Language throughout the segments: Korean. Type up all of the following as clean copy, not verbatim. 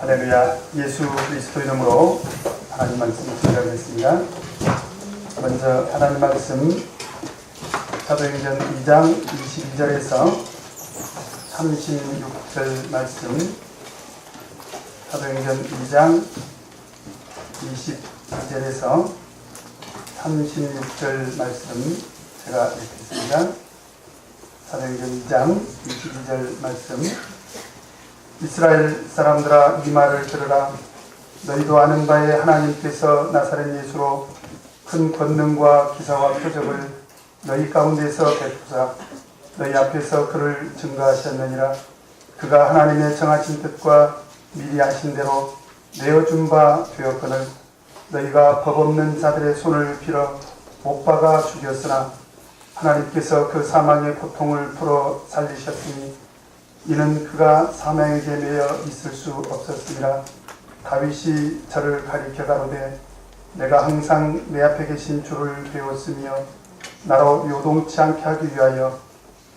할렐루야. 예수 그리스도 이름으로 하나님 말씀 증거하겠습니다. 먼저 하나님 말씀 사도행전 2장 22절에서 36절 말씀, 사도행전 2장 22절에서 36절 말씀 제가 읽겠습니다. 사도행전 2장 22절 말씀. 이스라엘 사람들아, 이 말을 들으라. 너희도 아는 바에 하나님께서 나사렛 예수로 큰 권능과 기사와 표적을 너희 가운데서 베푸사 너희 앞에서 그를 증거하셨느니라. 그가 하나님의 정하신 뜻과 미리 하신 대로 내어준 바 되었거늘 너희가 법 없는 자들의 손을 빌어 못 박아 죽였으나 하나님께서 그 사망의 고통을 풀어 살리셨으니 이는 그가 사망에게 매여 있을 수 없었습니다. 다윗이 저를 가리켜 가로되 내가 항상 내 앞에 계신 주를 배웠으며 나로 요동치 않게 하기 위하여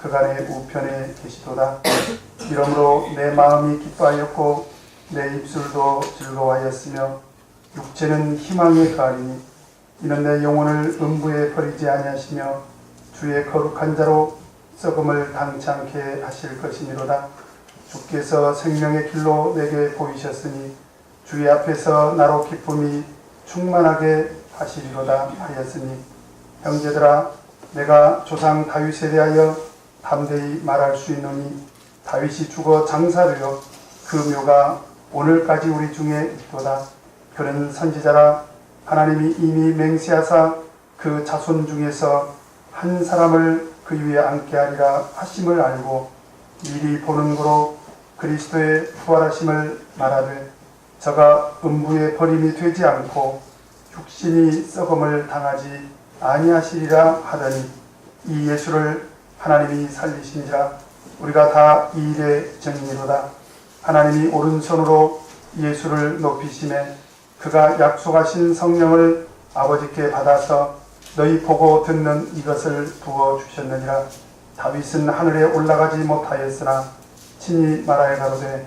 그가 내 우편에 계시도다. 이러므로 내 마음이 기뻐하였고 내 입술도 즐거워하였으며 육체는 희망에 가리니 이는 내 영혼을 음부에 버리지 아니하시며 주의 거룩한 자로 썩음을 당치 않게 하실 것이니로다. 주께서 생명의 길로 내게 보이셨으니 주의 앞에서 나로 기쁨이 충만하게 하시리로다 하였으니 형제들아, 내가 조상 다윗에 대하여 담대히 말할 수 있노니 다윗이 죽어 장사되어 그 묘가 오늘까지 우리 중에 있도다. 그는 선지자라. 하나님이 이미 맹세하사 그 자손 중에서 한 사람을 그 위에 앉게 하리라 하심을 알고 미리 보는 거로 그리스도의 부활하심을 말하되 저가 음부에 버림이 되지 않고 육신이 썩음을 당하지 아니하시리라 하더니 이 예수를 하나님이 살리신지라. 우리가 다 이 일의 증인이로다. 하나님이 오른손으로 예수를 높이시매 그가 약속하신 성령을 아버지께 받아서 너희 보고 듣는 이것을 부어주셨느니라. 다윗은 하늘에 올라가지 못하였으나 친히 말하여 가로되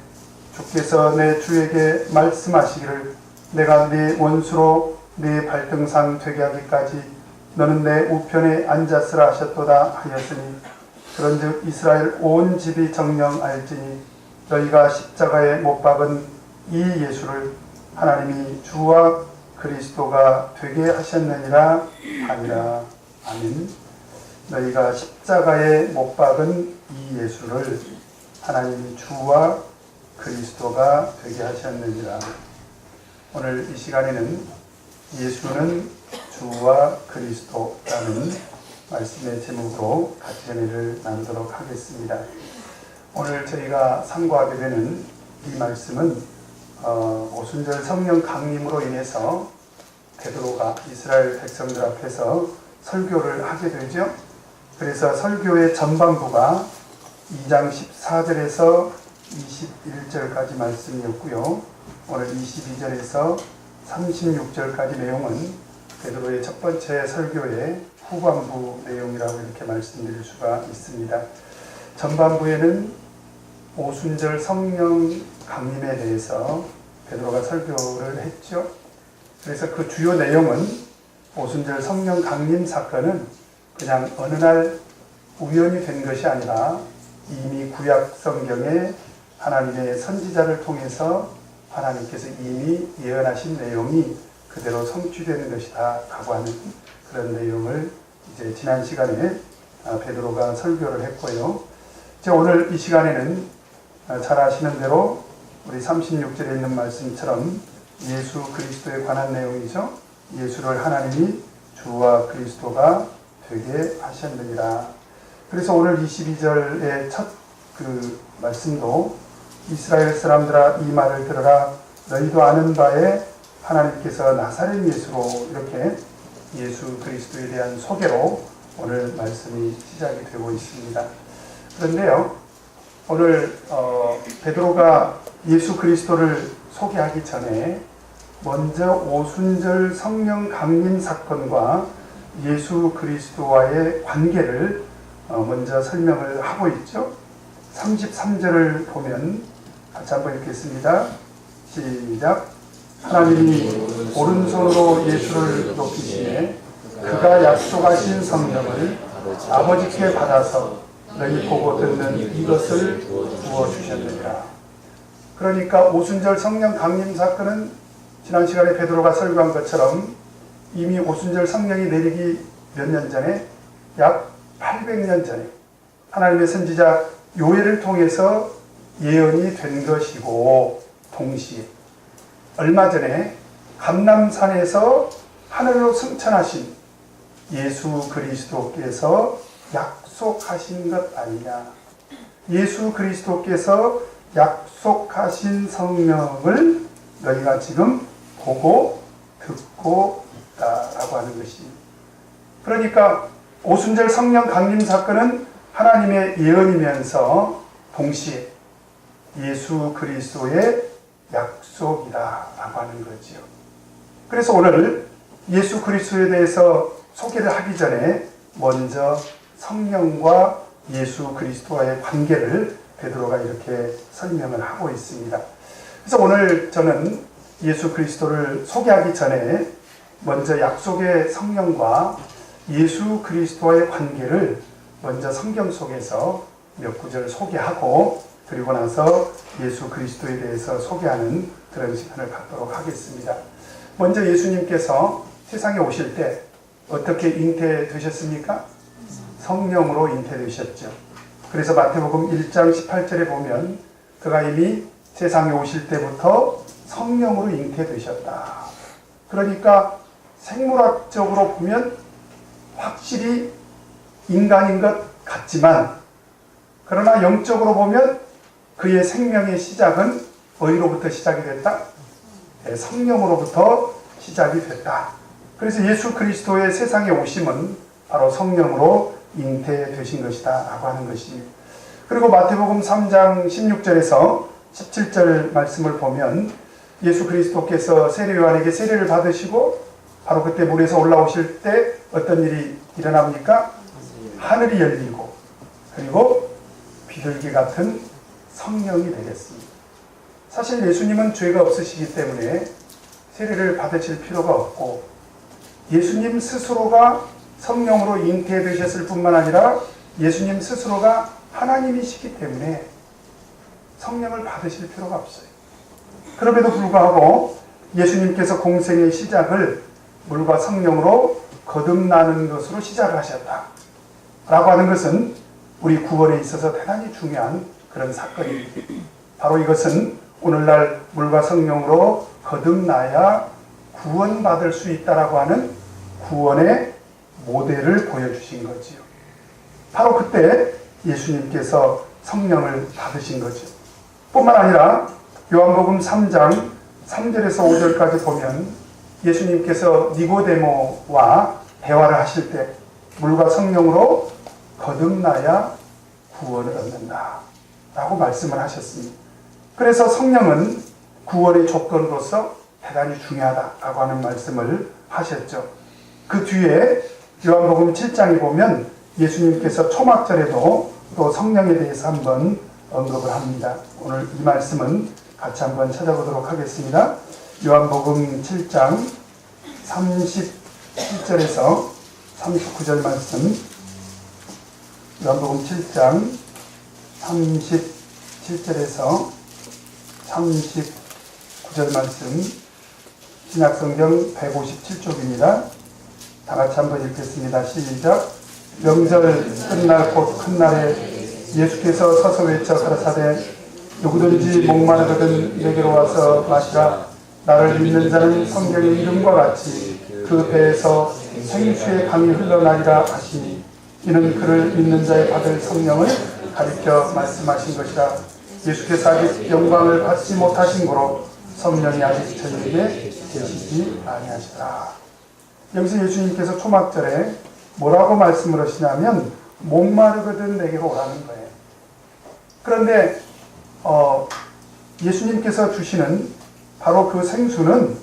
주께서 내 주에게 말씀하시기를 내가 네 원수로 네 발등상 되게 하기까지 너는 내 우편에 앉았으라 하셨도다 하였으니 그런즉 이스라엘 온 집이 정녕 알지니 너희가 십자가에 못 박은 이 예수를 하나님이 주와 그리스도가 되게 하셨느니라 하니라. 아멘. 너희가 십자가에 못 박은 이 예수를 하나님이 주와 그리스도가 되게 하셨느니라. 오늘 이 시간에는 예수는 주와 그리스도라는 말씀의 제목으로 같이 은혜를 나누도록 하겠습니다. 오늘 저희가 상고하게 되는 이 말씀은 오순절 성령 강림으로 인해서 베드로가 이스라엘 백성들 앞에서 설교를 하게 되죠. 그래서 설교의 전반부가 2장 14절에서 21절까지 말씀이었고요. 오늘 22절에서 36절까지 내용은 베드로의 첫 번째 설교의 후반부 내용이라고 이렇게 말씀드릴 수가 있습니다. 전반부에는 오순절 성령 강림에 대해서 베드로가 설교를 했죠. 그래서 그 주요 내용은 오순절 성령 강림 사건은 그냥 어느 날 우연히 된 것이 아니라 이미 구약 성경에 하나님의 선지자를 통해서 하나님께서 이미 예언하신 내용이 그대로 성취되는 것이다 라고 하는 그런 내용을 이제 지난 시간에 베드로가 설교를 했고요. 이제 오늘 이 시간에는 잘 아시는 대로 우리 36절에 있는 말씀처럼 예수 그리스도에 관한 내용이죠. 예수를 하나님이 주와 그리스도가 되게 하셨느니라. 그래서 오늘 22절의 첫 그 말씀도 이스라엘 사람들아, 이 말을 들으라. 너희도 아는 바에 하나님께서 나사렛 예수로 이렇게 예수 그리스도에 대한 소개로 오늘 말씀이 시작이 되고 있습니다. 그런데요, 오늘 베드로가 예수 그리스도를 소개하기 전에 먼저 오순절 성령 강림 사건과 예수 그리스도와의 관계를 먼저 설명을 하고 있죠. 33절을 보면 같이 한번 읽겠습니다. 시작. 하나님이 오른손으로 예수를 높이시에 그가 약속하신 성령을 아버지께 받아서 너희 보고 듣는 이것을 부어주셨느니라. 그러니까 오순절 성령 강림 사건은 지난 시간에 베드로가 설교한 것처럼 이미 오순절 성령이 내리기 몇 년 전에, 약 800년 전에 하나님의 선지자 요엘을 통해서 예언이 된 것이고, 동시에 얼마 전에 감람산에서 하늘로 승천하신 예수 그리스도께서 약속하신 것 아니냐. 예수 그리스도께서 약속하신 성령을 너희가 지금 보고 듣고 있다라고 하는 것입니다. 그러니까 오순절 성령 강림 사건은 하나님의 예언이면서 동시에 예수 그리스도의 약속이다라고 하는 거지요. 그래서 오늘 예수 그리스도에 대해서 소개를 하기 전에 먼저 성령과 예수 그리스도와의 관계를 베드로가 이렇게 설명을 하고 있습니다. 그래서 오늘 저는 예수 그리스도를 소개하기 전에 먼저 약속의 성령과 예수 그리스도와의 관계를 먼저 성경 속에서 몇 구절 소개하고, 그리고 나서 예수 그리스도에 대해서 소개하는 그런 시간을 갖도록 하겠습니다. 먼저 예수님께서 세상에 오실 때 어떻게 잉태되셨습니까? 성령으로 잉태되셨죠. 그래서 마태복음 1장 18절에 보면 그가 이미 세상에 오실 때부터 성령으로 잉태되셨다. 그러니까 생물학적으로 보면 확실히 인간인 것 같지만, 그러나 영적으로 보면 그의 생명의 시작은 어디로부터 시작이 됐다? 성령으로부터 시작이 됐다. 그래서 예수 그리스도의 세상에 오심은 바로 성령으로 잉태되신 것이다 라고 하는 것입니다. 그리고 마태복음 3장 16절에서 17절 말씀을 보면 예수 그리스도께서 세례 요한에게 세례를 받으시고 바로 그때 물에서 올라오실 때 어떤 일이 일어납니까? 하늘이 열리고, 그리고 비둘기 같은 성령이 내렸습니다. 사실 예수님은 죄가 없으시기 때문에 세례를 받으실 필요가 없고, 예수님 스스로가 성령으로 잉태되셨을 뿐만 아니라 예수님 스스로가 하나님이시기 때문에 성령을 받으실 필요가 없어요. 그럼에도 불구하고 예수님께서 공생의 시작을 물과 성령으로 거듭나는 것으로 시작을 하셨다 라고 하는 것은 우리 구원에 있어서 대단히 중요한 그런 사건입니다. 바로 이것은 오늘날 물과 성령으로 거듭나야 구원받을 수 있다라고 하는 구원의 모델을 보여주신 거지요. 바로 그때 예수님께서 성령을 받으신 거죠. 뿐만 아니라 요한복음 3장 3절에서 5절까지 보면 예수님께서 니고데모와 대화를 하실 때 물과 성령으로 거듭나야 구원을 얻는다 라고 말씀을 하셨습니다. 그래서 성령은 구원의 조건으로서 대단히 중요하다라고 하는 말씀을 하셨죠. 그 뒤에 요한복음 7장에 보면 예수님께서 초막절에도 또 성령에 대해서 한번 언급을 합니다. 오늘 이 말씀은 같이 한번 찾아보도록 하겠습니다. 요한복음 7장 37절에서 39절 말씀, 요한복음 7장 37절에서 39절 말씀, 신약성경 157쪽입니다. 다 같이 한번 읽겠습니다. 시작. 명절 끝날 곧 큰 날에 예수께서 서서 외쳐 가라사대 누구든지 목마르거든 내게로 와서 마시라. 나를 믿는 자는 성경의 이름과 같이 그 배에서 생수의 강이 흘러나리라 하시니 이는 그를 믿는 자의 받을 성령을 가리켜 말씀하신 것이라. 예수께서 아직 영광을 받지 못하신 고로 성령이 아직 저희에게 계시지 아니하시라. 여기서 예수님께서 초막절에 뭐라고 말씀을 하시냐면 목마르거든 내게로 오라는 거예요. 그런데 예수님께서 주시는 바로 그 생수는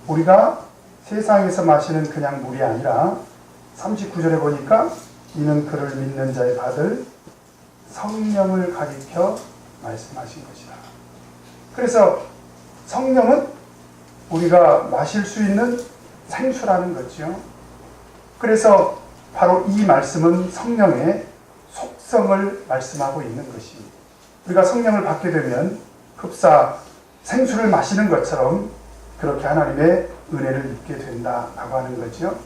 우리가 세상에서 마시는 그냥 물이 아니라 39절에 보니까 이는 그를 믿는 자의 받을 성령을 가리켜 말씀하신 것이다. 그래서 성령은 우리가 마실 수 있는 생수라는 거죠. 그래서 바로 이 말씀은 성령의 속성을 말씀하고 있는 것입니다. 우리가 성령을 받게 되면 흡사 생수를 마시는 것처럼 그렇게 하나님의 은혜를 입게 된다라고 하는 거죠.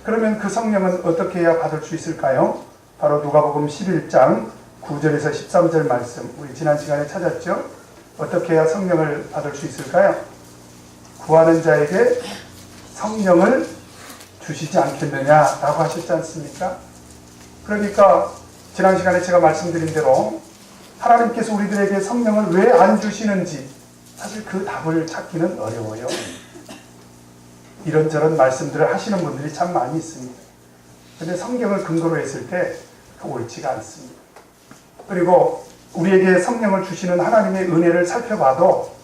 그러면 그 성령은 어떻게 해야 받을 수 있을까요? 바로 누가복음 11장 9절에서 13절 말씀, 우리 지난 시간에 찾았죠? 어떻게 해야 성령을 받을 수 있을까요? 구하는 자에게 성령을 주시지 않겠느냐라고 하셨지 않습니까? 그러니까 지난 시간에 제가 말씀드린 대로 하나님께서 우리들에게 성령을 왜 안 주시는지 사실 그 답을 찾기는 어려워요. 이런저런 말씀들을 하시는 분들이 참 많이 있습니다. 그런데 성경을 근거로 했을 때 옳지가 않습니다. 그리고 우리에게 성령을 주시는 하나님의 은혜를 살펴봐도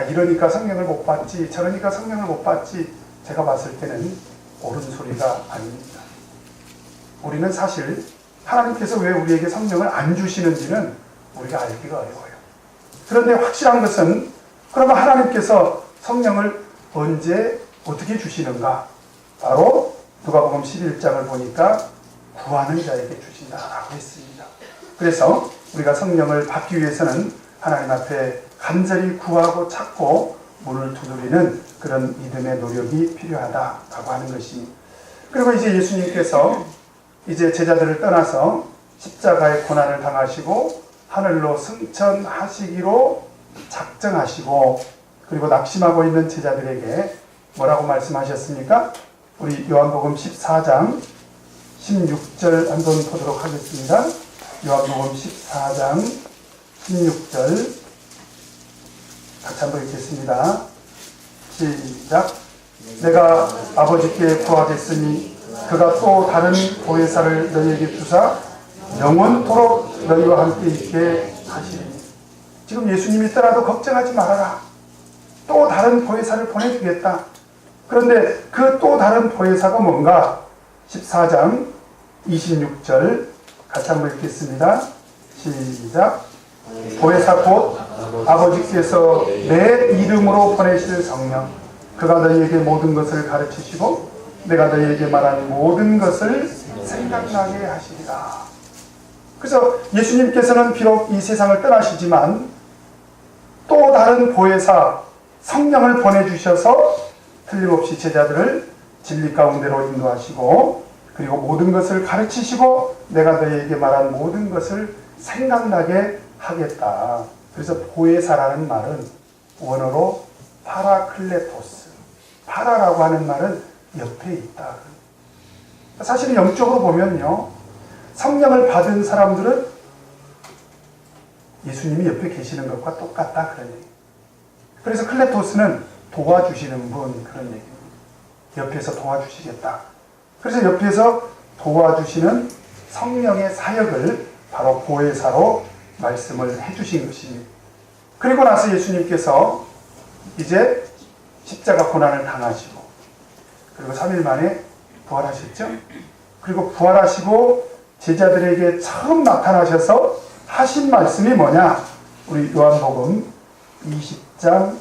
이러니까 성령을 못 받지, 저러니까 성령을 못 받지, 제가 봤을 때는 옳은 소리가 아닙니다. 우리는 사실 하나님께서 왜 우리에게 성령을 안 주시는지는 우리가 알기가 어려워요. 그런데 확실한 것은 그러면 하나님께서 성령을 언제 어떻게 주시는가? 바로 누가복음 11장을 보니까 구하는 자에게 주신다라고 했습니다. 그래서 우리가 성령을 받기 위해서는 하나님 앞에 간절히 구하고 찾고 문을 두드리는 그런 믿음의 노력이 필요하다라고 하는 것입니다. 그리고 이제 예수님께서 이제 제자들을 떠나서 십자가의 고난을 당하시고 하늘로 승천하시기로 작정하시고 그리고 낙심하고 있는 제자들에게 뭐라고 말씀하셨습니까? 우리 요한복음 14장 16절 한번 보도록 하겠습니다. 요한복음 14장 16절 같이 한번 읽겠습니다. 시작. 내가 아버지께 구하겠으니 그가 또 다른 보혜사를 너희에게 주사 영원토록 너희와 함께 있게 하시리니. 지금 예수님이 떠나도 걱정하지 말아라. 또 다른 보혜사를 보내주겠다. 그런데 그 또 다른 보혜사가 뭔가? 14장 26절 같이 한번 읽겠습니다. 시작. 보혜사 곧 아버지께서 내 이름으로 보내실 성령, 그가 너희에게 모든 것을 가르치시고 내가 너희에게 말한 모든 것을 생각나게 하시리라. 그래서 예수님께서는 비록 이 세상을 떠나시지만 또 다른 보혜사 성령을 보내주셔서 틀림없이 제자들을 진리 가운데로 인도하시고 그리고 모든 것을 가르치시고 내가 너희에게 말한 모든 것을 생각나게 하겠다. 그래서 보혜사라는 말은 원어로 파라클레토스, 파라라고 하는 말은 옆에 있다. 사실 영적으로 보면요, 성령을 받은 사람들은 예수님이 옆에 계시는 것과 똑같다 그런 얘기. 그래서 클레토스는 도와주시는 분 그런 얘기입니다. 옆에서 도와주시겠다. 그래서 옆에서 도와주시는 성령의 사역을 바로 보혜사로 말씀을 해주신 것입니다. 그리고 나서 예수님께서 이제 십자가 고난을 당하시고 그리고 3일 만에 부활하셨죠. 그리고 부활하시고 제자들에게 처음 나타나셔서 하신 말씀이 뭐냐? 우리 요한복음 20장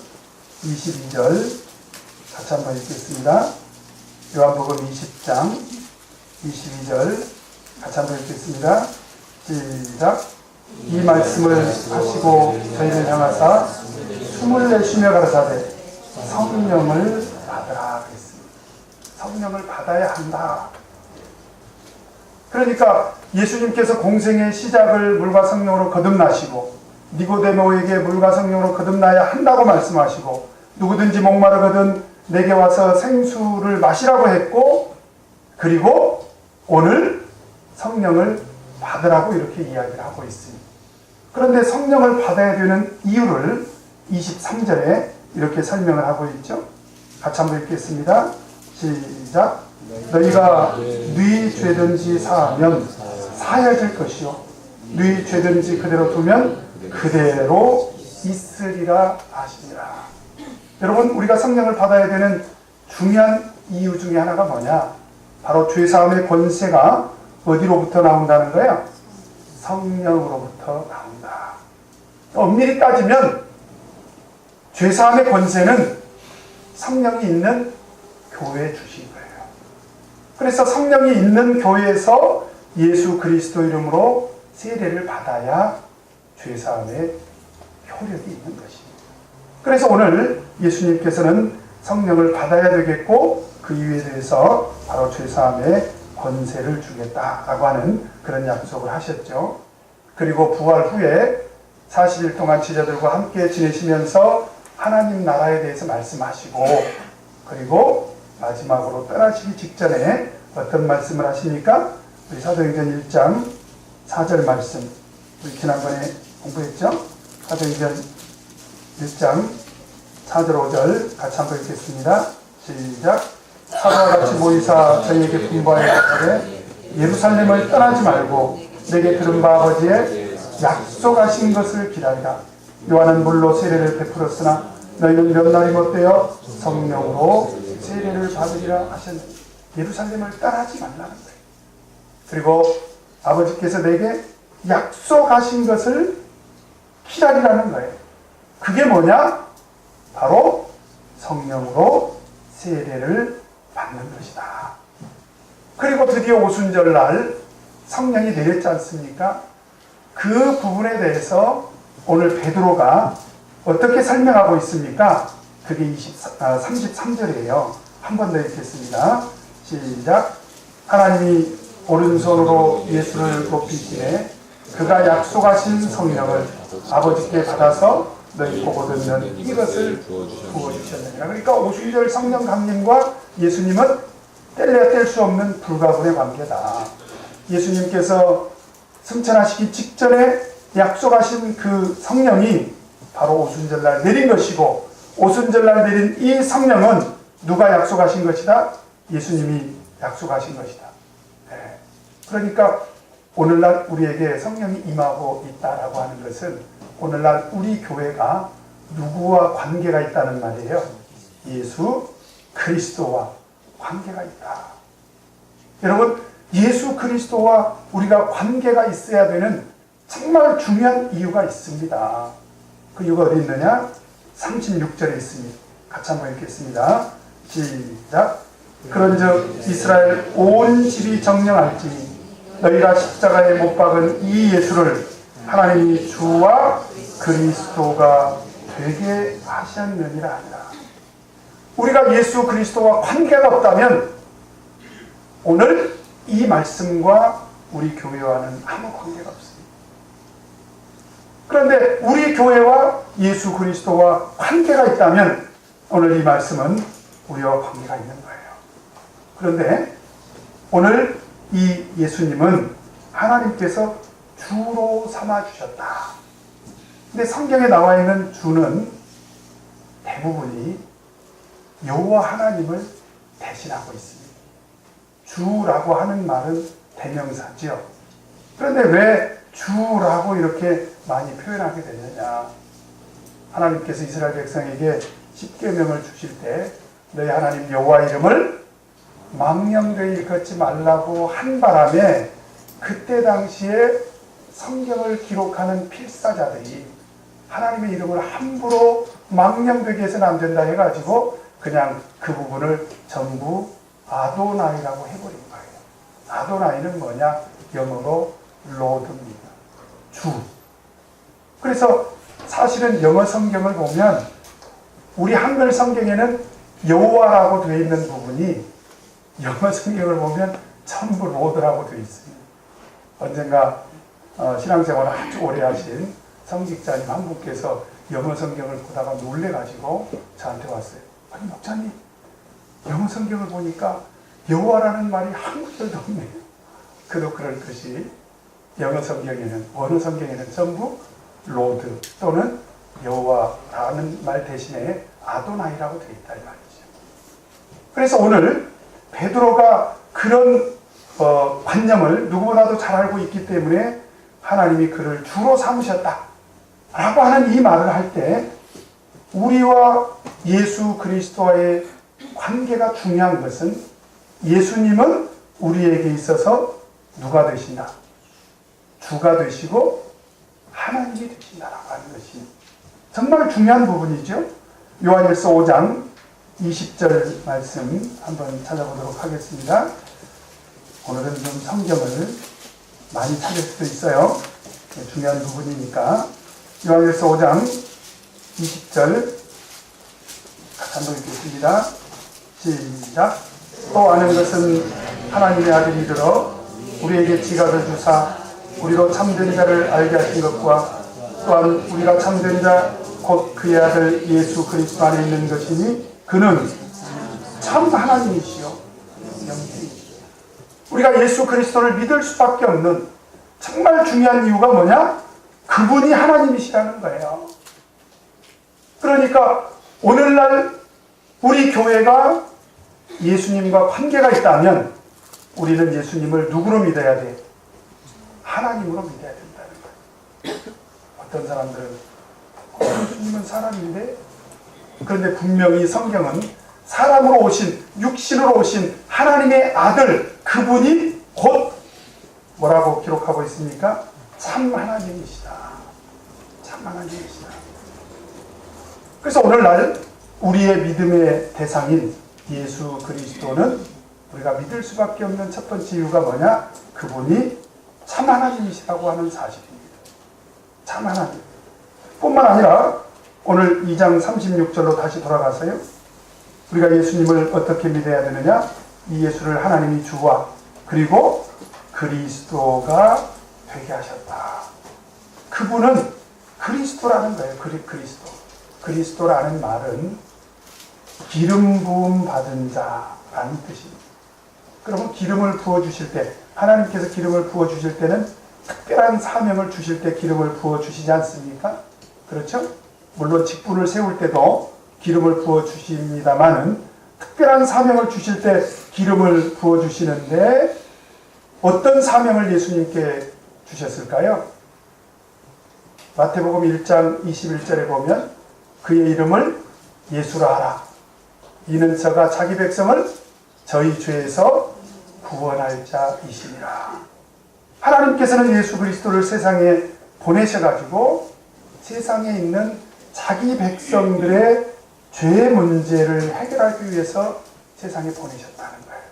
22절 같이 한번 읽겠습니다. 요한복음 20장 22절 같이 한번 읽겠습니다. 시작. 이 말씀을 하시고 저희를 향하사 숨을 내쉬며 가라사대 성령을 받으라 그랬습니다. 성령을 받아야 한다. 그러니까 예수님께서 공생의 시작을 물과 성령으로 거듭나시고 니고데모에게 물과 성령으로 거듭나야 한다고 말씀하시고 누구든지 목마르거든 내게 와서 생수를 마시라고 했고 그리고 오늘 성령을 받으라고 이렇게 이야기를 하고 있습니다. 그런데 성령을 받아야 되는 이유를 23절에 이렇게 설명을 하고 있죠. 같이 한번 읽겠습니다. 시작. 너희가 네 죄든지 사하면 사해질 것이요 네 죄든지 그대로 두면 그대로 있으리라 하시니라. 여러분, 우리가 성령을 받아야 되는 중요한 이유 중에 하나가 뭐냐? 바로 죄사함의 권세가 어디로부터 나온다는 거예요? 성령으로부터 나온다. 엄밀히 따지면 죄사함의 권세는 성령이 있는 교회에 주신 거예요. 그래서 성령이 있는 교회에서 예수 그리스도 이름으로 세례를 받아야 죄사함의 효력이 있는 것입니다. 그래서 오늘 예수님께서는 성령을 받아야 되겠고 그 이유에 대해서 바로 죄사함의 권세를 주겠다라고 하는 그런 약속을 하셨죠. 그리고 부활 후에 40일 동안 제자들과 함께 지내시면서 하나님 나라에 대해서 말씀하시고, 그리고 마지막으로 떠나시기 직전에 어떤 말씀을 하십니까? 우리 사도행전 1장 4절 말씀, 우리 지난번에 공부했죠? 사도행전 1장 4절 5절 같이 한번 읽겠습니다. 시작. 사도와 같이 모이사 저희에게 분부하여 예루살렘을 떠나지 말고 내게 들은 바 아버지의 약속하신 것을 기다리라. 요한은 물로 세례를 베풀었으나 너희는 몇 날이 못되어 성령으로 세례를 받으리라 하셨느니 예루살렘을 떠나지 말라는 거예요. 그리고 아버지께서 내게 약속하신 것을 기다리라는 거예요. 그게 뭐냐? 바로 성령으로 세례를 받는 것이다. 그리고 드디어 오순절날 성령이 내렸지 않습니까? 그 부분에 대해서 오늘 베드로가 어떻게 설명하고 있습니까? 그게 33절이에요. 한 번 더 읽겠습니다. 시작. 하나님이 오른손으로 예수를 높이시되 그가 약속하신 성령을 아버지께 받아서 너희 보고 듣는 이것을 부어주셨느니라. 그러니까 오순절 성령 강림과 예수님은 뗄래야 뗄 수 없는 불가분의 관계다. 예수님께서 승천하시기 직전에 약속하신 그 성령이 바로 오순절날 내린 것이고, 오순절날 내린 이 성령은 누가 약속하신 것이다? 예수님이 약속하신 것이다. 네. 그러니까 오늘날 우리에게 성령이 임하고 있다라고 하는 것은 오늘날 우리 교회가 누구와 관계가 있다는 말이에요. 예수 그리스도와 관계가 있다. 여러분, 예수 그리스도와 우리가 관계가 있어야 되는 정말 중요한 이유가 있습니다. 그 이유가 어디 있느냐? 36절에 있습니다. 같이 한번 읽겠습니다. 시작. 그런즉 이스라엘 온 집이 정령할지니 너희가 십자가에 못 박은 이 예수를 하나님이 주와 그리스도가 되게 하셨느니라 하니라. 우리가 예수 그리스도와 관계가 없다면 오늘 이 말씀과 우리 교회와는 아무 관계가 없습니다. 그런데 우리 교회와 예수 그리스도와 관계가 있다면 오늘 이 말씀은 우리와 관계가 있는 거예요. 그런데 오늘 이 예수님은 하나님께서 주로 삼아주셨다. 근데 성경에 나와 있는 주는 대부분이 여호와 하나님을 대신하고 있습니다. 주라고 하는 말은 대명사죠. 그런데 왜 주라고 이렇게 많이 표현하게 되느냐? 하나님께서 이스라엘 백성에게 십계명을 주실 때 너희 하나님 여호와 이름을 망령되이 일컫지 말라고 한 바람에 그때 당시에 성경을 기록하는 필사자들이 하나님의 이름을 함부로 망령되게 해서는 안 된다 해가지고 그냥 그 부분을 전부 아도나이라고 해버린 거예요. 아도나이는 뭐냐? 영어로 로드입니다. 주. 그래서 사실은 영어 성경을 보면 우리 한글 성경에는 여호와라고 되어 있는 부분이 영어 성경을 보면 전부 로드라고 되어 있습니다. 언젠가 신앙생활을 아주 오래 하신 성직자님 한 분께서 영어 성경을 보다가 놀래가지고 저한테 왔어요. 아니 목사님, 영어 성경을 보니까 여호와라는 말이 한 구절도 없네요. 그도 그럴 것이 영어 성경에는, 원어 성경에는 전부 로드 또는 여호와라는 말 대신에 아도나이라고 되어 있다 이 말이죠. 그래서 오늘 베드로가 그런 관념을 누구보다도 잘 알고 있기 때문에 하나님이 그를 주로 삼으셨다 라고 하는 이 말을 할 때 우리와 예수 그리스도와의 관계가 중요한 것은 예수님은 우리에게 있어서 누가 되신다? 주가 되시고 하나님이 되신다라고 하는 것이 정말 중요한 부분이죠. 요한일서 5장 20절 말씀 한번 찾아보도록 하겠습니다. 오늘은 좀 성경을 많이 찾을 수도 있어요. 중요한 부분이니까. 요한일서 5장 20절 같이 한번 읽겠습니다. 시작. 또 아는 것은 하나님의 아들이 들어 우리에게 지각을 주사 우리로 참된 자를 알게 하신 것과 또한 우리가 참된 자 곧 그의 아들 예수 그리스도 안에 있는 것이니 그는 참 하나님이시요 영생이시요. 우리가 예수 그리스도를 믿을 수밖에 없는 정말 중요한 이유가 뭐냐? 그분이 하나님이시라는 거예요. 그러니까 오늘날 우리 교회가 예수님과 관계가 있다면 우리는 예수님을 누구로 믿어야 돼? 하나님으로 믿어야 된다는 거예요. 어떤 사람들은 예수님은 사람인데, 그런데 분명히 성경은 사람으로 오신, 육신으로 오신 하나님의 아들, 그분이 곧 뭐라고 기록하고 있습니까? 참 하나님이시다. 참 하나님이시다. 그래서 오늘날 우리의 믿음의 대상인 예수 그리스도는 우리가 믿을 수밖에 없는 첫 번째 이유가 뭐냐? 그분이 참 하나님이시라고 하는 사실입니다. 참 하나님. 뿐만 아니라 오늘 2장 36절로 다시 돌아가서요. 우리가 예수님을 어떻게 믿어야 되느냐? 이 예수를 하나님이 주와 그리고 그리스도가 되게 하셨다. 그분은 그리스도라는 거예요. 그리스도. 그리스도라는 말은 기름 부음 받은 자라는 뜻입니다. 그러면 기름을 부어주실 때, 하나님께서 기름을 부어주실 때는 특별한 사명을 주실 때 기름을 부어주시지 않습니까? 그렇죠? 물론 직분을 세울 때도 기름을 부어주십니다만은 특별한 사명을 주실 때 기름을 부어주시는데 어떤 사명을 예수님께 주셨을까요? 마태복음 1장 21절에 보면 그의 이름을 예수라 하라. 이는 저가 자기 백성을 저희 죄에서 구원할 자이시니라. 하나님께서는 예수 그리스도를 세상에 보내셔가지고 세상에 있는 자기 백성들의 죄의 문제를 해결하기 위해서 세상에 보내셨다는 거예요.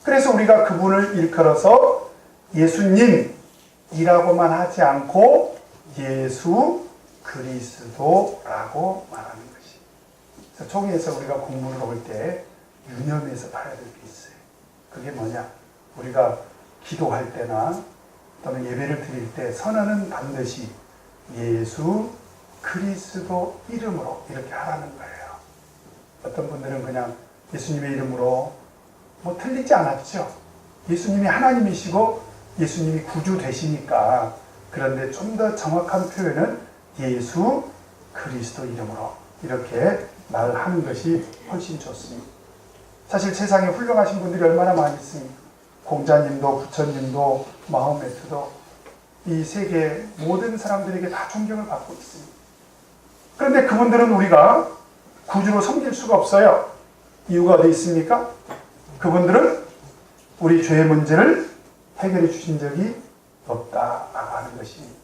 그래서 우리가 그분을 일컬어서 예수님이라고만 하지 않고 예수 그리스도라고 말하는 것이. 그래서 종이에서 우리가 공부를 올 때 유념해서 봐야 될 게 있어요. 그게 뭐냐? 우리가 기도할 때나 또는 예배를 드릴 때 선언은 반드시 예수 그리스도 이름으로 이렇게 하라는 거예요. 어떤 분들은 그냥 예수님의 이름으로 뭐 틀리지 않았죠. 예수님이 하나님이시고 예수님이 구주 되시니까. 그런데 좀 더 정확한 표현은 예수 그리스도 이름으로 이렇게 말하는 것이 훨씬 좋습니다. 사실 세상에 훌륭하신 분들이 얼마나 많이 있습니까? 공자님도 부처님도 마호메트도 이 세계 모든 사람들에게 다 존경을 받고 있습니다. 그런데 그분들은 우리가 구주로 섬길 수가 없어요. 이유가 어디 있습니까? 그분들은 우리 죄의 문제를 해결해 주신 적이 없다라고 하는 것입니다.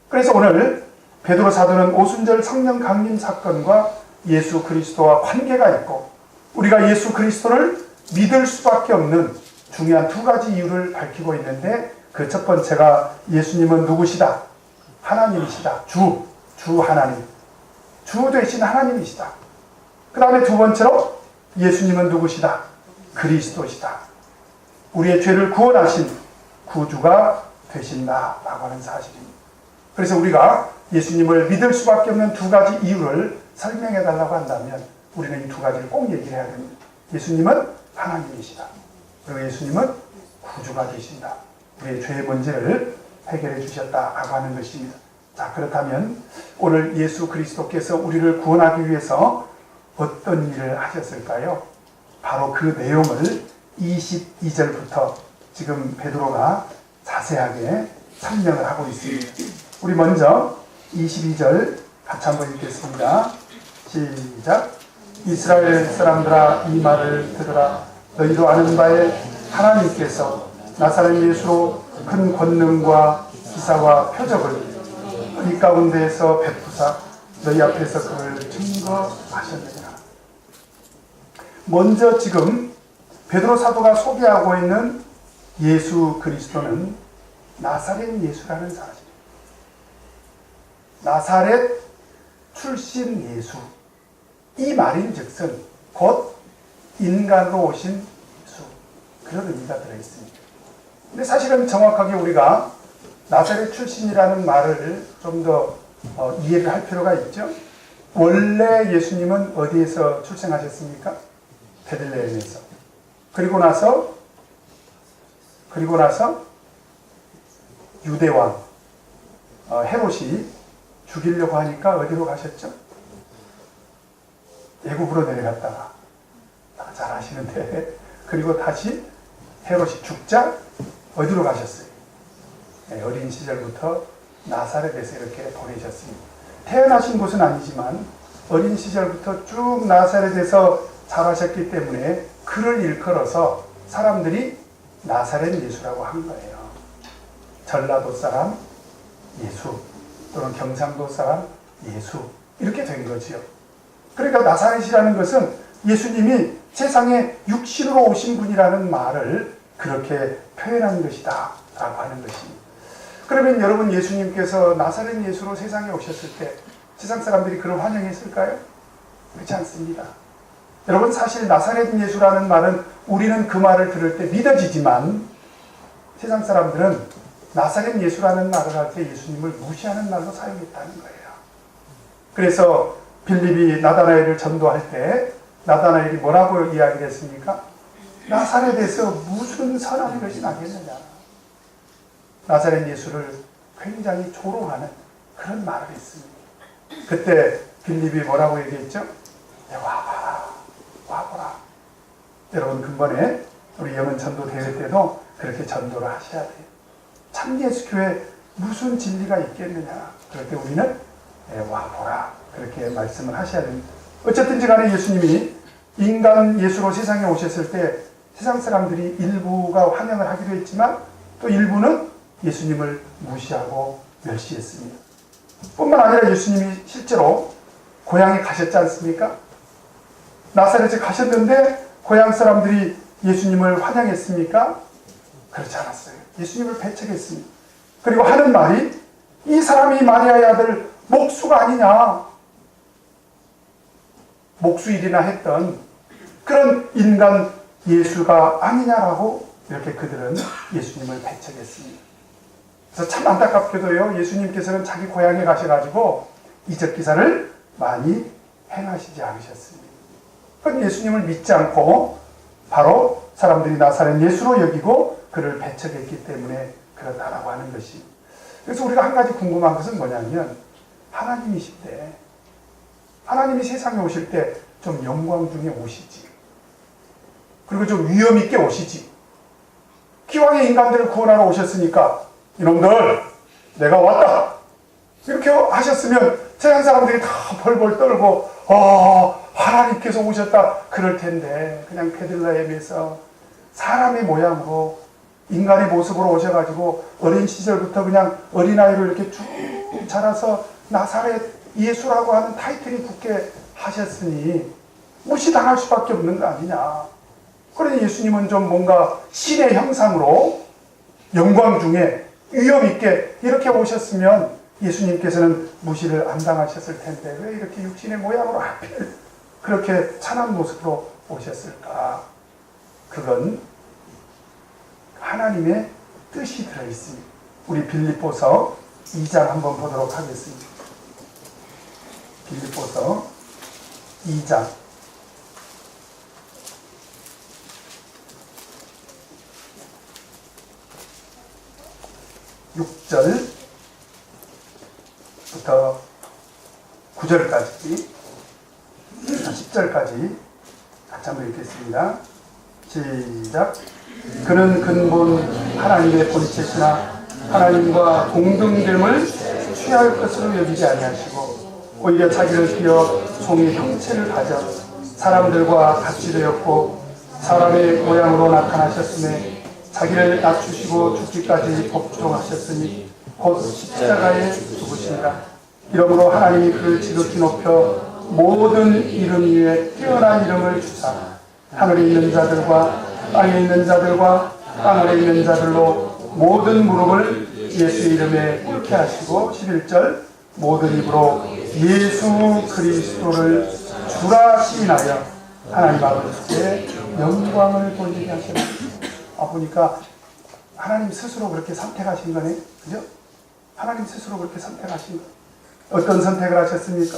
그래서 오늘 베드로 사도는 오순절 성령 강림 사건과 예수 그리스도와 관계가 있고 우리가 예수 그리스도를 믿을 수밖에 없는 중요한 두 가지 이유를 밝히고 있는데 그 첫 번째가 예수님은 누구시다? 하나님이시다. 주 하나님. 주 되신 하나님이시다. 그 다음에 두 번째로 예수님은 누구시다? 그리스도시다. 우리의 죄를 구원하신 구주가 되신다라고 하는 사실입니다. 그래서 우리가 예수님을 믿을 수밖에 없는 두 가지 이유를 설명해 달라고 한다면 우리는 이 두 가지를 꼭 얘기를 해야 됩니다. 예수님은 하나님이시다. 그리고 예수님은 구주가 되신다. 우리의 죄의 문제를 해결해 주셨다라고 하는 것입니다. 자, 그렇다면 오늘 예수 그리스도께서 우리를 구원하기 위해서 어떤 일을 하셨을까요? 바로 그 내용을 22절부터 지금 베드로가 자세하게 설명을 하고 있습니다. 우리 먼저 22절 같이 한번 읽겠습니다. 시작. 이스라엘 사람들아 이 말을 들으라. 너희도 아는 바에 하나님께서 나사렛 예수로 큰 권능과 기사와 표적을 이 가운데에서 베푸사 너희 앞에서 그를 증거하셨느니라. 먼저 지금 베드로 사도가 소개하고 있는 예수 그리스도는 나사렛 예수라는 사실. 나사렛 출신 예수. 이 말인즉슨 곧 인간으로 오신 예수. 그런 의미가 들어있습니다. 근데 사실은 정확하게 우리가 나사렛 출신이라는 말을 좀 더 이해를 할 필요가 있죠. 원래 예수님은 어디에서 출생하셨습니까? 베들레헴에서. 그리고 나서 유대왕 헤롯이 죽이려고 하니까 어디로 가셨죠? 애굽으로 내려갔다가 잘 아시는데 그리고 다시 헤롯이 죽자 어디로 가셨어요? 어린 시절부터 나사렛에서 이렇게 보내셨습니다. 태어나신 곳은 아니지만 어린 시절부터 쭉 나사렛에서 자라셨기 때문에 그를 일컬어서 사람들이 나사렛 예수라고 한 거예요. 전라도 사람 예수 또는 경상도 사람 예수 이렇게 된 거지요. 그러니까 나사렛이라는 것은 예수님이 세상에 육신으로 오신 분이라는 말을 그렇게 표현한 것이다 라고 하는 것입니다. 그러면 여러분 예수님께서 나사렛 예수로 세상에 오셨을 때 세상 사람들이 그를 환영했을까요? 그렇지 않습니다. 여러분 사실 나사렛 예수라는 말은 우리는 그 말을 들을 때 믿어지지만 세상 사람들은 나사렛 예수라는 말을 할 때 예수님을 무시하는 말로 사용했다는 거예요. 그래서 빌립이 나다나엘을 전도할 때 나다나엘이 뭐라고 이야기를 했습니까? 나사렛에서 무슨 선한 것이 나겠느냐. 나사렛 예수를 굉장히 조롱하는 그런 말을 했습니다. 그때 빌립이 뭐라고 얘기했죠? 와봐라, 와보라. 여러분 근본에 우리 영은 전도 대회 때도 그렇게 전도를 하셔야 돼요. 참 예수교회 무슨 진리가 있겠느냐. 그럴 때 우리는 와보라 그렇게 말씀을 하셔야 됩니다. 어쨌든지 간에 예수님이 인간 예수로 세상에 오셨을 때 세상 사람들이 일부가 환영을 하기도 했지만 또 일부는 예수님을 무시하고 멸시했습니다. 뿐만 아니라 예수님이 실제로 고향에 가셨지 않습니까? 나사렛에 가셨는데 고향 사람들이 예수님을 환영했습니까? 그렇지 않았어요. 예수님을 배척했습니다. 그리고 하는 말이 이 사람이 마리아의 아들 목수가 아니냐. 목수일이나 했던 그런 인간 예수가 아니냐라고 이렇게 그들은 예수님을 배척했습니다. 그래서 참 안타깝게도요, 예수님께서는 자기 고향에 가셔가지고 이적 기사를 많이 행하시지 않으셨습니다. 그건 예수님을 믿지 않고 바로 사람들이 나사렛 예수로 여기고 그를 배척했기 때문에 그렇다라고 하는 것이. 그래서 우리가 한 가지 궁금한 것은 뭐냐면 하나님이실 때, 하나님이 세상에 오실 때 좀 영광 중에 오시지. 그리고 좀 위험 있게 오시지. 기왕에 인간들을 구원하러 오셨으니까 이놈들 내가 왔다 이렇게 하셨으면 세상 사람들이 다 벌벌 떨고 하나님께서 오셨다 그럴 텐데 그냥 베들레헴에서 사람의 모양으로 인간의 모습으로 오셔가지고 어린 시절부터 그냥 어린아이로 이렇게 쭉 자라서 나사렛 예수라고 하는 타이틀이 붙게 하셨으니 무시당할 수밖에 없는 거 아니냐. 그러니 예수님은 좀 뭔가 신의 형상으로 영광 중에 위험 있게 이렇게 오셨으면 예수님께서는 무시를 안 당하셨을 텐데 왜 이렇게 육신의 모양으로 하필 그렇게 찬한 모습으로 오셨을까? 그건 하나님의 뜻이 들어있습니다. 우리 빌립보서 2장 한번 보도록 하겠습니다. 빌립보서 2장 6절부터 9절까지 10절까지 같이 한번 읽겠습니다. 시작. 그는 근본 하나님의 본체시나 하나님과 동등됨을 취할 것으로 여기지 아니하시고 오히려 자기를 비어 종의 형체를 가져 사람들과 같이 되었고 사람의 모양으로 나타나셨음에 자기를 낮추시고 죽기까지 복종하셨으니 곧 십자가에 죽으시니라. 이러므로 하나님이 그를 지극히 높여 모든 이름 위에 뛰어난 이름을 주사 하늘에 있는 자들과 땅에 있는 자들과 땅 아래 있는 자들로 모든 무릎을 예수 이름에 꿇게 하시고 11절 모든 입으로 예수 그리스도를 주라 시인하여 하나님 아버지께 영광을 돌리게 하시라. 보니까 하나님 스스로 그렇게 선택하신 거네. 그죠? 하나님 스스로 그렇게 선택하신 거. 어떤 선택을 하셨습니까?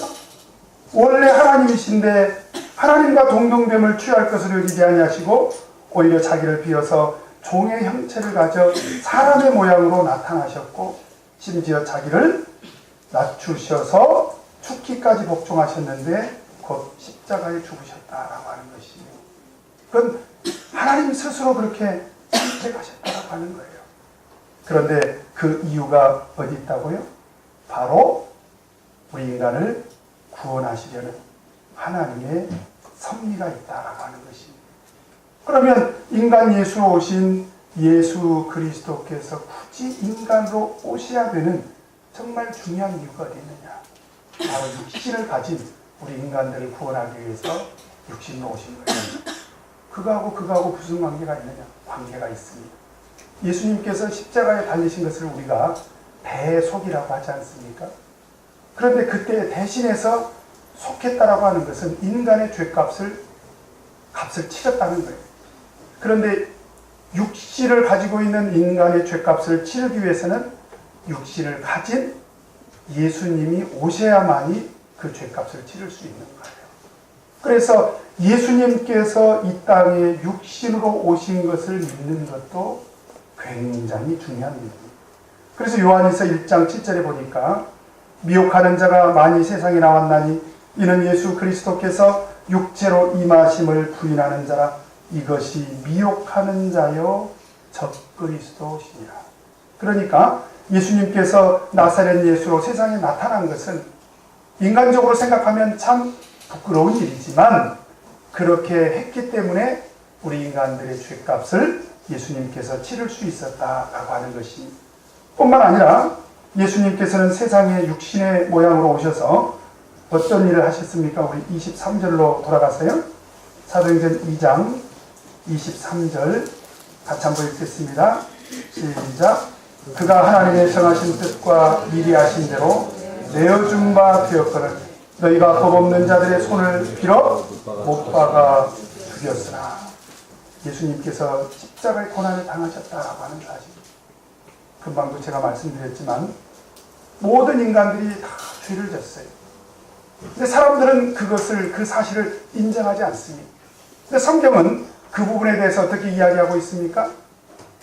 원래 하나님이신데 하나님과 동등됨을 취할 것을 의지하지 아니하시고 오히려 자기를 비워서 종의 형체를 가져 사람의 모양으로 나타나셨고 심지어 자기를 낮추셔서 죽기까지 복종하셨는데 곧 십자가에 죽으셨다라고 하는 것이에요. 그건 하나님 스스로 그렇게 선택하셨다고 하는 거예요. 그런데 그 이유가 어디 있다고요? 바로 우리 인간을 구원하시려는 하나님의 섭리가 있다라고 하는 것입니다. 그러면 인간 예수로 오신 예수 그리스도께서 굳이 인간으로 오셔야 되는 정말 중요한 이유가 어디 있느냐? 바로 육신을 가진 우리 인간들을 구원하기 위해서 육신으로 오신 거예요. 그거하고 무슨 관계가 있느냐? 관계가 있습니다. 예수님께서 십자가에 달리신 것을 우리가 대속이라고 하지 않습니까? 그런데 그때 대신해서 속했다라고 하는 것은 인간의 값을 치렀다는 거예요. 그런데 육신을 가지고 있는 인간의 값을 치르기 위해서는 육신을 가진 예수님이 오셔야만이 그 값을 치를 수 있는 거예요. 그래서 예수님께서 이 땅에 육신으로 오신 것을 믿는 것도 굉장히 중요한 일입니다. 그래서 요한일서 1장 7절에 보니까 미혹하는 자가 많이 세상에 나왔나니 이는 예수 그리스도께서 육체로 임하심을 부인하는 자라. 이것이 미혹하는 자요 적그리스도시니라. 그러니까 예수님께서 나사렛 예수로 세상에 나타난 것은 인간적으로 생각하면 참 부끄러운 일이지만 그렇게 했기 때문에 우리 인간들의 죄값을 예수님께서 치를 수 있었다라고 하는 것이 뿐만 아니라 예수님께서는 세상에 육신의 모양으로 오셔서 어떤 일을 하셨습니까? 우리 23절로 돌아가세요. 사도행전 2장 23절 같이 한번 읽겠습니다. 시작. 그가 하나님의 정하신 뜻과 미리 하신 대로 내어준 바 되었거늘 너희가 법 없는 자들의 손을 빌어 못 박아 죽였으나. 예수님께서 십자가의 고난을 당하셨다라고 하는 사실. 금방도 제가 말씀드렸지만 모든 인간들이 다 죄를 졌어요. 근데 사람들은 그 사실을 인정하지 않습니다. 근데 성경은 그 부분에 대해서 어떻게 이야기하고 있습니까?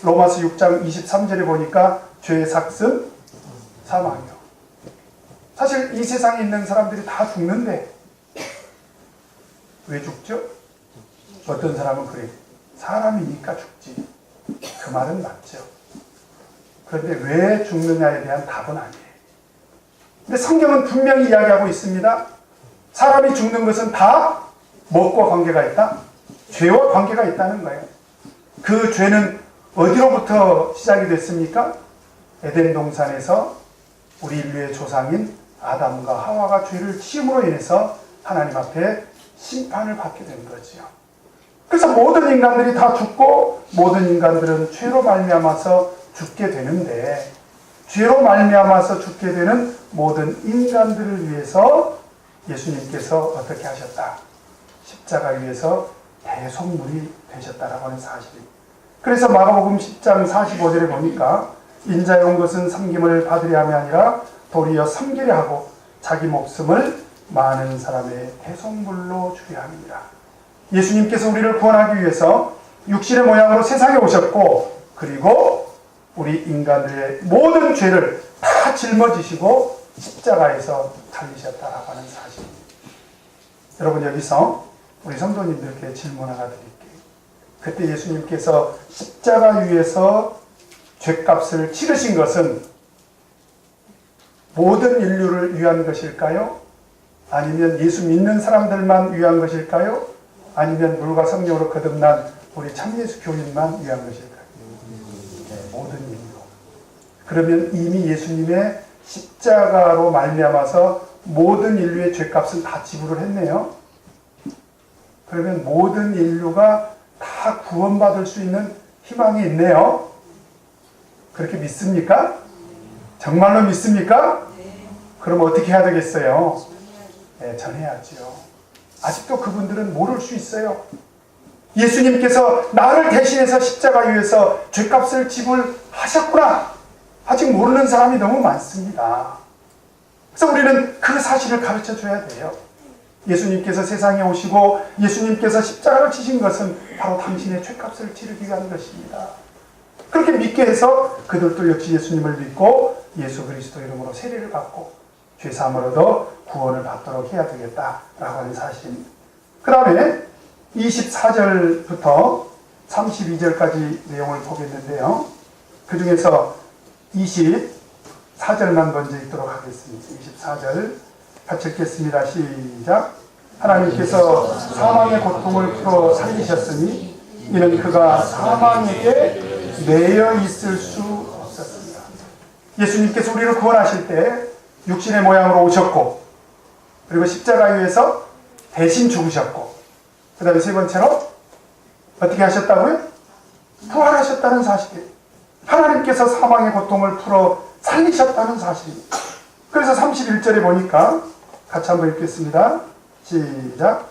로마서 6장 23절에 보니까 죄의 삭은 사망이요. 사실 이 세상에 있는 사람들이 다 죽는데 왜 죽죠? 어떤 사람은 그래요. 사람이니까 죽지. 그 말은 맞죠. 그런데 왜 죽느냐에 대한 답은 아니에요. 근데 성경은 분명히 이야기하고 있습니다. 사람이 죽는 것은 다 무엇과 관계가 있다? 죄와 관계가 있다는 거예요. 그 죄는 어디로부터 시작이 됐습니까? 에덴 동산에서 우리 인류의 조상인 아담과 하와가 죄를 지음으로 인해서 하나님 앞에 심판을 받게 된 거죠. 그래서 모든 인간들이 다 죽고 모든 인간들은 죄로 말미암아서 죽게 되는데 죄로 말미암아서 죽게 되는 모든 인간들을 위해서 예수님께서 어떻게 하셨다? 십자가 위에서 대속물이 되셨다라고 하는 사실입니다. 그래서 마가복음 10장 45절에 보니까 인자에 온 것은 섬김을 받으려 함이 아니라 도리어 섬기려 하고 자기 목숨을 많은 사람의 대속물로 주려 함이니라. 예수님께서 우리를 구원하기 위해서 육신의 모양으로 세상에 오셨고 그리고 우리 인간들의 모든 죄를 다 짊어지시고 십자가에서 달리셨다라고 하는 사실입니다. 여러분 여기서 우리 성도님들께 질문 하나 드릴게요. 그때 예수님께서 십자가 위에서 죄값을 치르신 것은 모든 인류를 위한 것일까요? 아니면 예수 믿는 사람들만 위한 것일까요? 아니면 물과 성령으로 거듭난 우리 참예수 교인만 위한 것일까요? 네, 모든 인류. 그러면 이미 예수님의 십자가로 말미암아서 모든 인류의 죄값을 다 지불을 했네요. 그러면 모든 인류가 다 구원받을 수 있는 희망이 있네요. 그렇게 믿습니까? 정말로 믿습니까? 그럼 어떻게 해야 되겠어요? 네, 전해야죠. 아직도 그분들은 모를 수 있어요. 예수님께서 나를 대신해서 십자가 위에서 죄값을 지불하셨구나. 아직 모르는 사람이 너무 많습니다. 그래서 우리는 그 사실을 가르쳐 줘야 돼요. 예수님께서 세상에 오시고 예수님께서 십자가를 지신 것은 바로 당신의 죄값을 치르기 위한 것입니다. 그렇게 믿게 해서 그들도 역시 예수님을 믿고 예수 그리스도 이름으로 세례를 받고 죄사함을 얻어 구원을 받도록 해야 되겠다라고 하는 사실입니다. 그 다음에 24절부터 32절까지 내용을 보겠는데요. 그 중에서 24절만 먼저 읽도록 하겠습니다. 24절 같이 읽겠습니다. 시작. 하나님께서 사망의 고통을 풀어 살리셨으니 이는 그가 사망에게 매여 있을 수 없었습니다. 예수님께서 우리를 구원하실 때 육신의 모양으로 오셨고 그리고 십자가 위에서 대신 죽으셨고 그 다음에 세 번째로 어떻게 하셨다고요? 부활하셨다는 사실이에요. 하나님께서 사망의 고통을 풀어 살리셨다는 사실입니다. 그래서 31절에 보니까 같이 한번 읽겠습니다. 시작.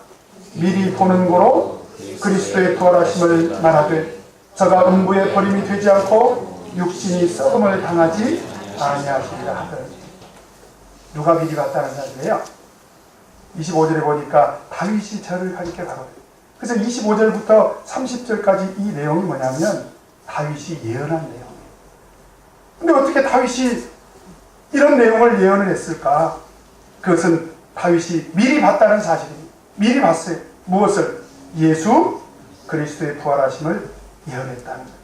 미리 보는 고로 그리스도의 부활하심을 말하되 저가 음부에 버림이 되지 않고 육신이 썩음을 당하지 아니하시리라 하더니 누가 미리 봤다는 사실이에요? 25절에 보니까 다윗이 저를 가리켜 가로되. 그래서 25절부터 30절까지 이 내용이 뭐냐면 다윗이 예언한 내용이에요. 근데 어떻게 다윗이 이런 내용을 예언을 했을까? 그것은 다윗이 미리 봤다는 사실입니다. 미리 봤어요. 무엇을? 예수 그리스도의 부활하심을 예언했다는 거예요.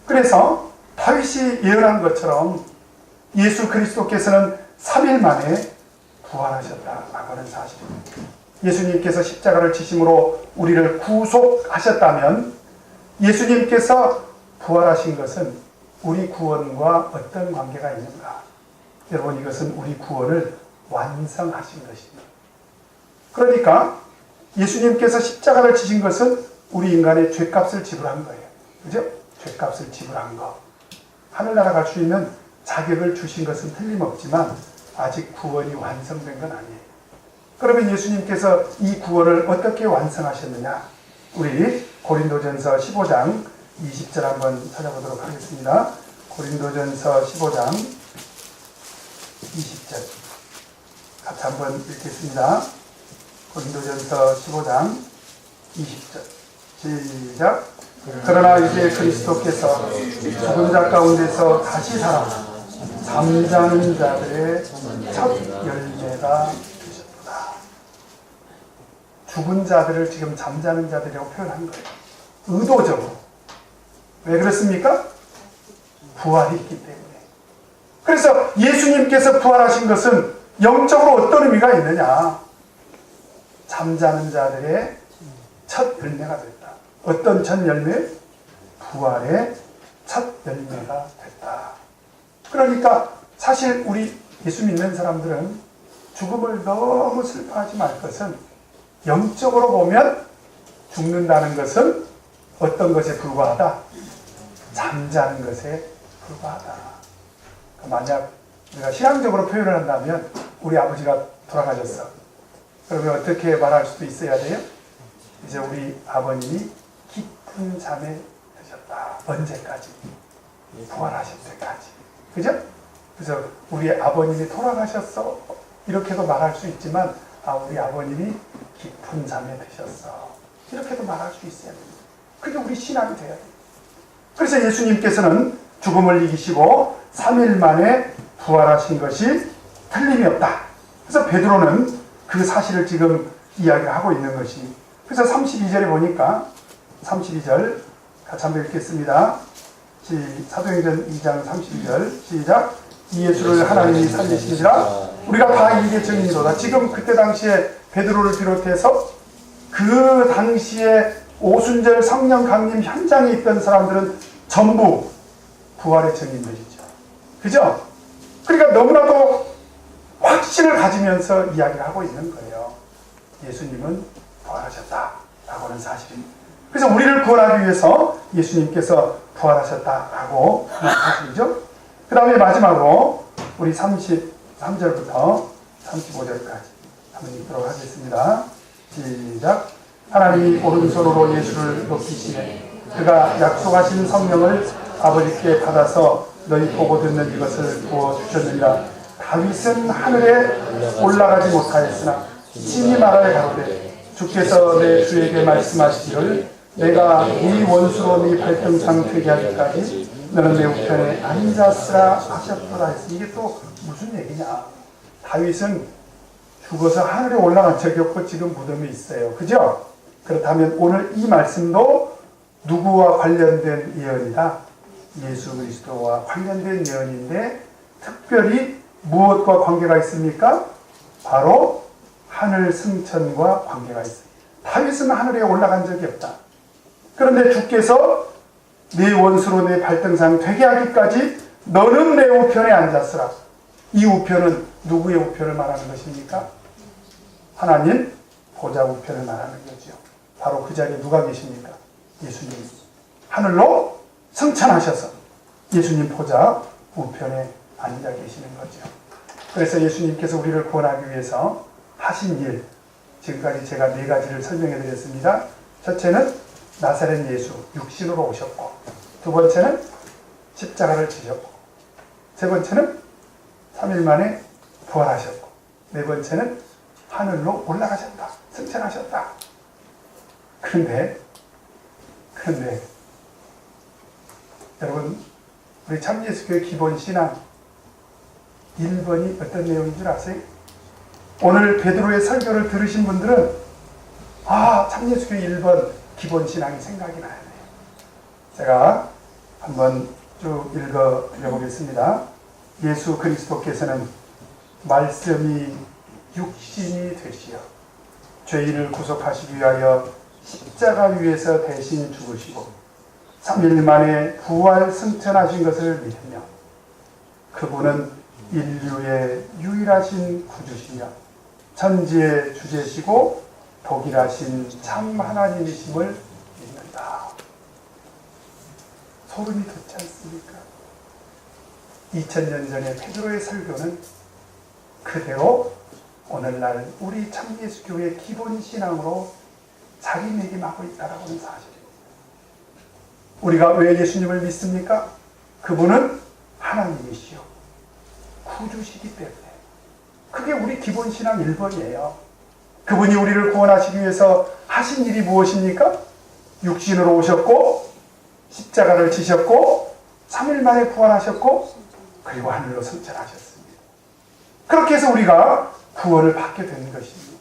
그래서 다윗이 예언한 것처럼 예수 그리스도께서는 3일 만에 부활하셨다라고 하는 사실입니다. 예수님께서 십자가를 지심으로 우리를 구속하셨다면 예수님께서 부활하신 것은 우리 구원과 어떤 관계가 있는가? 여러분, 이것은 우리 구원을 완성하신 것입니다. 그러니까 예수님께서 십자가를 지신 것은 우리 인간의 죄값을 지불한 거예요. 그죠? 죄값을 지불한 거. 하늘나라 갈 수 있는 자격을 주신 것은 틀림없지만 아직 구원이 완성된 건 아니에요. 그러면 예수님께서 이 구원을 어떻게 완성하셨느냐? 우리 고린도전서 15장 20절 한번 찾아보도록 하겠습니다. 고린도전서 15장 20절 같이 한번 읽겠습니다. 고린도전서 15장 20절 시작. 그러나 이제 그리스도께서 죽은 자 가운데서 다시 살아 잠자는 자들의 첫 열매가 되셨다. 죽은 자들을 지금 잠자는 자들이라고 표현한 거예요. 의도적으로. 왜 그렇습니까? 부활이 있기 때문에. 그래서 예수님께서 부활하신 것은 영적으로 어떤 의미가 있느냐? 잠자는 자들의 첫 열매가 됐다. 어떤 첫 열매? 부활의 첫 열매가 됐다. 그러니까 사실 우리 예수 믿는 사람들은 죽음을 너무 슬퍼하지 말 것은 영적으로 보면 죽는다는 것은 어떤 것에 불과하다? 잠자는 것에 불과하다. 만약 우리가 신앙적으로 표현을 한다면 우리 아버지가 돌아가셨어. 그러면 어떻게 말할 수도 있어야 돼요? 이제 우리 아버님이 깊은 잠에 드셨다. 언제까지? 부활하실 때까지. 그죠? 그래서 우리 아버님이 돌아가셨어. 이렇게도 말할 수 있지만 우리 아버님이 깊은 잠에 드셨어. 이렇게도 말할 수 있어야 됩니다. 그게 우리 신앙이 돼야 돼요. 그래서 예수님께서는 죽음을 이기시고 3일 만에 부활하신 것이 틀림이 없다. 그래서 베드로는 그 사실을 지금 이야기하고 있는 것이. 그래서 32절에 보니까 32절 같이 한번 읽겠습니다. 사도행전 2장 32절 시작. 이 예수를 하나님이 살리시니라 우리가 다 이게 증인이로다. 지금 그때 당시에 베드로를 비롯해서 그 당시에 오순절 성령 강림 현장에 있던 사람들은 전부 부활의 증인들이죠. 그죠? 그러니까 너무나도 확신을 가지면서 이야기를 하고 있는 거예요. 예수님은 부활하셨다라고 하는 사실입니다. 그래서 우리를 구원하기 위해서 예수님께서 부활하셨다라고 하는 사실이죠. 그 다음에 마지막으로 우리 33절부터 35절까지 한번 읽도록 하겠습니다. 시작. 하나님이 오른손으로 예수를 높이시네 그가 약속하신 성령을 아버지께 받아서 너희 보고 듣는 이것을 부어주셨느니라. 다윗은 하늘에 올라가지 못하였으나 친히 말하여 가로되 주께서 내 주에게 말씀하시기를 내가 네 원수로 네 발등상 되게 하기까지 너는 내 우편에 앉았으라 하셨더라 했어. 이게 또 무슨 얘기냐. 다윗은 죽어서 하늘에 올라간 적이 없고 지금 무덤에 있어요. 그죠? 그렇다면 오늘 이 말씀도 누구와 관련된 예언이다? 예수 그리스도와 관련된 예언인데 특별히 무엇과 관계가 있습니까? 바로 하늘 승천과 관계가 있습니다. 다윗은 하늘에 올라간 적이 없다. 그런데 주께서 네 원수로 내 발등상 되게 하기까지 너는 내 우편에 앉았으라. 이 우편은 누구의 우편을 말하는 것입니까? 하나님 보좌 우편을 말하는 거죠. 바로 그 자리에 누가 계십니까? 예수님. 하늘로 승천하셔서 예수님 보좌 우편에 앉아 계시는 거죠. 그래서 예수님께서 우리를 구원하기 위해서 하신 일, 지금까지 제가 4가지를 설명해 드렸습니다. 첫째는 나사렛 예수 육신으로 오셨고, 두 번째는 십자가를 지셨고, 세 번째는 3일 만에 부활하셨고, 네 번째는 하늘로 올라가셨다, 승천하셨다. 그런데 여러분, 우리 참예수교회 기본 신앙 1번이 어떤 내용인 줄 아세요? 오늘 베드로의 설교를 들으신 분들은 참예수교회 1번 기본 신앙이 생각이 나야 돼요. 제가 한번 쭉 읽어드려보겠습니다. 예수 그리스도께서는 말씀이 육신이 되시어 죄인을 구속하시기 위하여 십자가 위에서 대신 죽으시고 3일 만에 부활 승천하신 것을 믿으며 그분은 인류의 유일하신 구주시며 천지의 주제시고 독일하신 참 하나님이심을 믿는다. 소름이 돋지 않습니까? 2000년 전에 베드로의 설교는 그대로 오늘날 우리 참예수교회의 기본 신앙으로 자리매김하고 있다라고 하는 사실입니다. 우리가 왜 예수님을 믿습니까? 그분은 하나님이시요 구주시기 때문에. 그게 우리 기본 신앙 1번이에요. 그분이 우리를 구원하시기 위해서 하신 일이 무엇입니까? 육신으로 오셨고 십자가를 지셨고 3일 만에 부활하셨고 그리고 하늘로 승천하셨습니다. 그렇게 해서 우리가 구원을 받게 된 것입니다.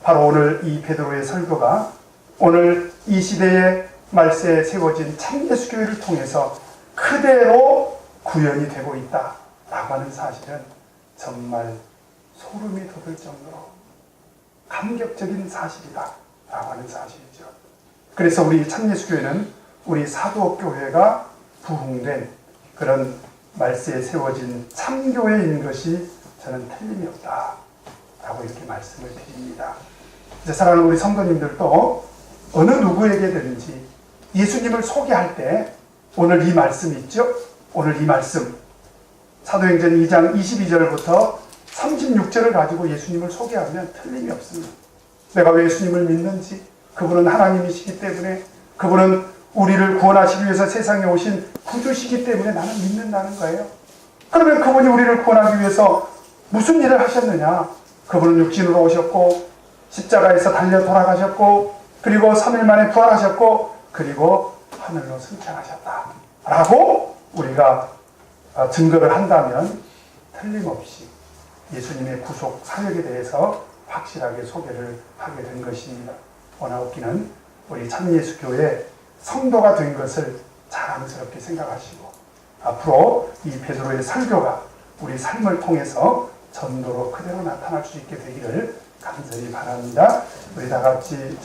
바로 오늘 이 베드로의 설교가 오늘 이 시대의 말세에 세워진 참예수교회를 통해서 그대로 구현이 되고 있다라고 하는 사실은 정말 소름이 돋을 정도로 감격적인 사실이다라고 하는 사실이죠. 그래서 우리 참예수교회는 우리 사도교회가 부흥된 그런 말세에 세워진 참교회인 것이 저는 틀림이 없다라고 이렇게 말씀을 드립니다. 이제 사랑하는 우리 성도님들도 어느 누구에게든지 예수님을 소개할 때 오늘 이 말씀 있죠? 오늘 이 말씀 사도행전 2장 22절부터 36절을 가지고 예수님을 소개하면 틀림이 없습니다. 내가 왜 예수님을 믿는지, 그분은 하나님이시기 때문에, 그분은 우리를 구원하시기 위해서 세상에 오신 구주시기 때문에 나는 믿는다는 거예요. 그러면 그분이 우리를 구원하기 위해서 무슨 일을 하셨느냐? 그분은 육신으로 오셨고 십자가에서 달려 돌아가셨고 그리고 3일 만에 부활하셨고 그리고 하늘로 승천하셨다 라고 우리가 증거를 한다면 틀림없이 예수님의 구속 사역에 대해서 확실하게 소개를 하게 된 것입니다. 원하옵기는 우리 참예수교회 성도가 된 것을 자랑스럽게 생각하시고 앞으로 이 베드로의 설교가 우리 삶을 통해서 전도로 그대로 나타날 수 있게 되기를 간절히 바랍니다. 우리 다 같이